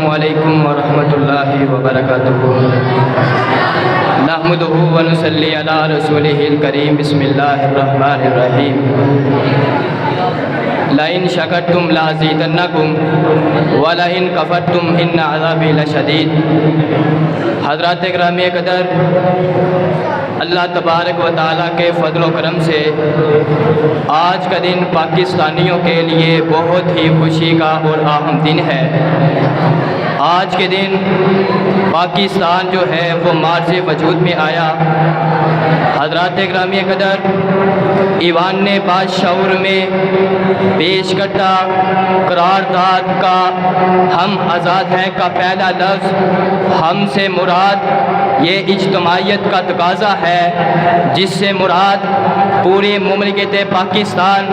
السلام علیکم ورحمۃ اللہ وبرکاتہ۔ نحمدہ ونصلی علی رسولہ الکریم، بسم اللہ الرحمن الرحیم۔ لئن شکرتم لازیدنکم ولئن کفرتم ان عذابی لشدید۔ حضرات گرامی قدر، اللہ تبارک و تعالیٰ کے فضل و کرم سے آج کا دن پاکستانیوں کے لیے بہت ہی خوشی کا اور اہم دن ہے۔ آج کے دن پاکستان جو ہے وہ مارچ وجود میں آیا۔ حضرات گرامی قدر، ایوان نے بادشاہور میں پیش کردہ قرارداد کا ہم آزاد ہیں کا پہلا لفظ ہم سے مراد یہ اجتماعیت کا تقاضا ہے، جس سے مراد پوری مملکت پاکستان۔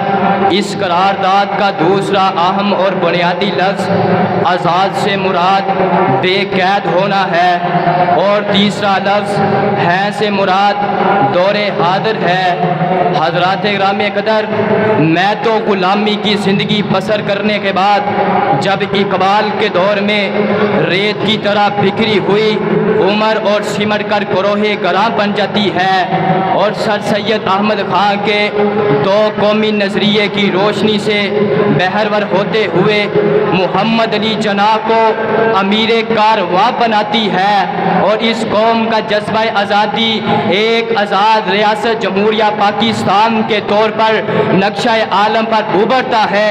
اس قرارداد کا دوسرا اہم اور بنیادی لفظ آزاد سے مراد بے قید ہونا ہے، اور تیسرا لفظ ہے سے مراد دور حاضر ہے۔ حضرات گرامی قدر، میں تو غلامی کی زندگی بسر کرنے کے بعد جب اقبال کے دور میں ریت کی طرح بکھری ہوئی عمر اور سمٹ کر گروہ گراں بن جاتی ہے، اور سر سید احمد خان کے دو قومی نظریے کی روشنی سے بہرور ہوتے ہوئے محمد علی جناح کو امیر کارواں بناتی ہے، اور اس قوم کا جذبہ آزادی ایک آزاد ریاست جمہوریہ پاکستان کے طور پر نقشہ عالم پر ابھرتا ہے۔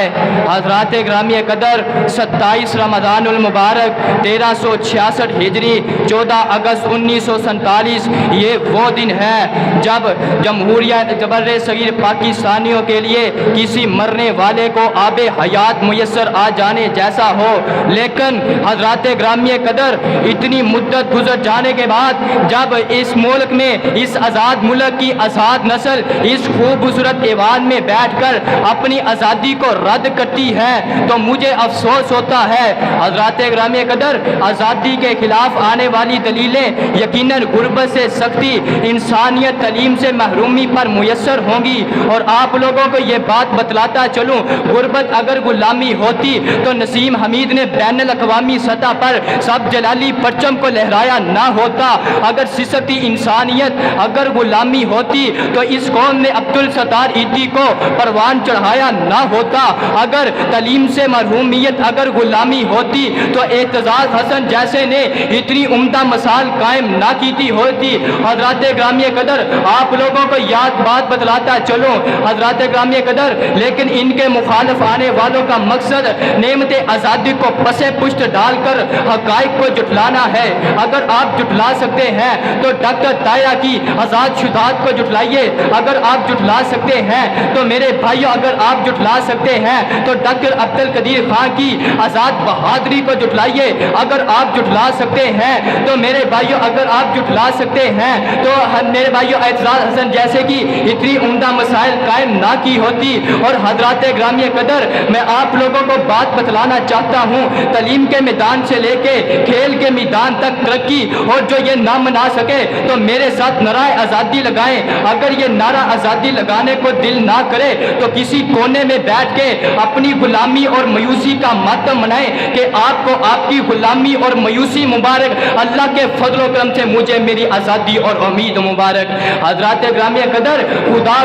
حضرات گرامی قدر، 27 رمضان المبارک 1366 ہجری 14 اگست 1947 یہ وہ دن ہے جب جمہوریہ جبر صغیر پاکستانیوں کے لیے کسی مرنے والے کو آب حیات میسر آ جانے جیسا ہو۔ لیکن حضرات گرامی قدر، اتنی مدت گزر جانے کے بعد جب اس ملک میں اس آزاد ملک کی آزاد نسل اس خوبصورت ایوان میں بیٹھ کر اپنی آزادی کو رد کرتی ہے تو مجھے افسوس ہوتا ہے۔ حضرات گرامی قدر، آزادی کے خلاف آنے والی دلیلیں یقیناً غربت سے سختی، انسانیت، تعلیم سے محرومی پر میسر ہوں گی، اور آپ لوگوں کو یہ بات بتلاتا چلوں، غربت اگر غلامی ہوتی تو نسیم حمید نے بین الاقوامی سطح پر سب جلالی پرچم کو لہرایا نہ ہوتا۔ اگر سستی انسانیت اگر غلامی ہوتی تو اس قوم نے عبدالستار ایدھی کو پروان چڑھایا نہ ہوتا۔ اگر تعلیم سے محرومیت اگر غلامی ہوتی تو اعتزاز حسن جیسے نے اتنی عمدہ مثال قائم نہ کی ہوتی۔ حضرات گرامی قدر، آپ لوگوں کو یاد بات بتلاتا چلوں حضرات گرامی قدر، لیکن ان کے مخالف آنے والوں کا مقصد نعمت آزادی کو پسے پشت ڈال کر حقائق کو جھٹلانا ہے۔ اگر آپ جھٹلا سکتے ہیں تو ڈاکٹر طاہرہ کی آزاد شدات کو جھٹلائیے، اگر آپ جھٹلا سکتے ہیں تو میرے بھائیوں اگر آپ جھٹلا سکتے ہیں تو ڈاکٹر عبدالقدیر خان کی آزاد بہادری کو جھٹلائیے، اگر آپ جھٹلا سکتے ہیں تو میرے بھائیوں اگر آپ جھٹلا سکتے ہیں تو میرے بھائیوں اعتزاز حسن جیسے کی اتنی عمدہ مسائل قائم نہ کی ہوتی۔ اور حضرات گرامی قدر، میں آپ لوگوں کو بات بتلانا چاہتا ہوں، تعلیم کے میدان سے لے کے کھیل کے میدان تک ترقی، اور جو یہ نہ منا سکے تو میرے ساتھ نعرہ آزادی لگائیں۔ اگر یہ نعرہ آزادی لگانے کو دل نہ کرے تو کسی کونے میں بیٹھ کے اپنی غلامی اور مایوسی کا ماتم منائیں کہ آپ کو آپ کی غلامی اور مایوسی مبارک، اللہ کے فضل و کرم سے مجھے میری آزادی اور امید مبارک۔ حضرات گرامی قدر، خدا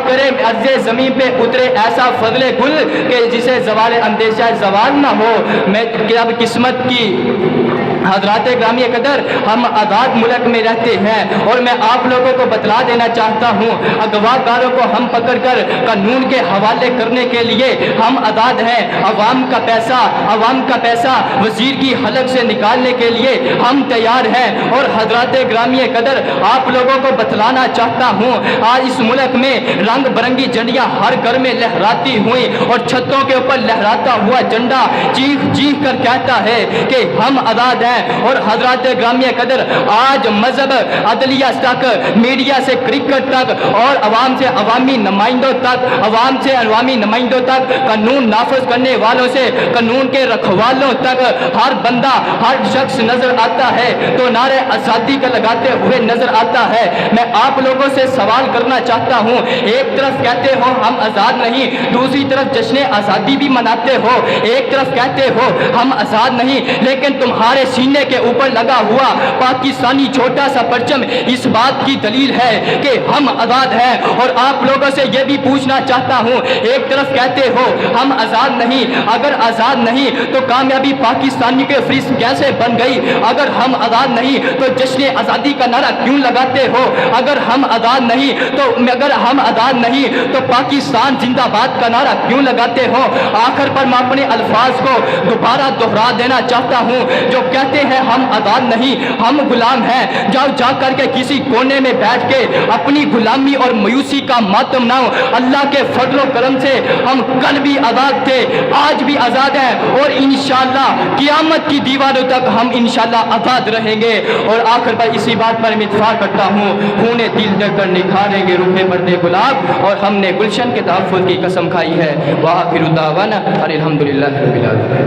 کرے عرض زمین پہ اترے ایسا فضل گل کہ جسے زوال اندیشہ زوال نہ ہو۔ میں اب قسمت کی حضرات گرامی قدر، ہم آزاد ملک میں رہتے ہیں، اور میں آپ لوگوں کو بتلا دینا چاہتا ہوں، اغوا کاروں کو ہم پکڑ کر قانون کے حوالے کرنے کے لیے ہم آزاد ہیں۔ عوام کا پیسہ وزیر کی حلق سے نکالنے کے لیے ہم تیار ہیں۔ اور حضرات گرامی قدر، آپ لوگوں کو بتلانا چاہتا ہوں، آج اس ملک میں رنگ برنگی جھنڈیاں ہر گھر میں لہراتی ہوئی، اور چھتوں کے اوپر لہراتا ہوا جھنڈا چیخ چیخ کر کہتا ہے کہ ہم آزاد ہیں۔ اور حضرات گرامی قدر، آج مذہب، عدلیہ تک، میڈیا سے کرکٹ تک، اور عوام سے عوامی نمائندوں تک، قانون نافذ کرنے والوں سے قانون کے رکھوالوں تک، ہر بندہ، ہر شخص نظر نظر آتا ہے تو نعرے آزادی کا لگاتے ہوئے نظر آتا ہے۔ میں آپ لوگوں سے سوال کرنا چاہتا ہوں، ایک طرف کہتے ہو ہم آزاد نہیں، دوسری طرف جشن آزادی بھی مناتے ہو، ایک طرف کہتے ہو ہم آزاد نہیں، لیکن تمہارے سینے کے اوپر لگا ہوا پاکستانی چھوٹا سا پرچم اس بات کی دلیل ہے کہ ہم آزاد ہیں۔ اور آپ لوگوں سے یہ بھی پوچھنا چاہتا ہوں، ایک طرف کہتے ہو ہم آزاد نہیں، اگر آزاد نہیں تو کامیابی پاکستانی کے فہرست کیسے بن گئی؟ اگر ہم آزاد نہیں تو جشن آزادی کا نعرہ کیوں لگاتے ہو؟ اگر ہم آزاد نہیں تو پاکستان زندہ باد کا نعرہ کیوں لگاتے ہو؟ آخر پر میں اپنے الفاظ کو دوبارہ دہرا دینا چاہتا ہوں، جو کہتے ہیں ہم آزاد نہیں ہم غلام ہیں، جا کر کے کسی کونے میں بیٹھ کے اپنی غلامی اور مایوسی کا ماتم ناؤ۔ اللہ کے فضل و کرم سے ہم کل بھی آزاد تھے، آج بھی آزاد ہیں، اور انشاءاللہ قیامت کی دیواروں تک ہم انشاءاللہ آزاد رہیں گے۔ اور آخر پر اسی بات پر میں اتفاق کرتا ہوں، خون دل دے کر نکھاریں گے روح مرد گلاب، اور ہم نے گلشن کے تحفظ کی قسم کھائی ہے۔ وآخر دعوانا الحمدللہ رب العالمین۔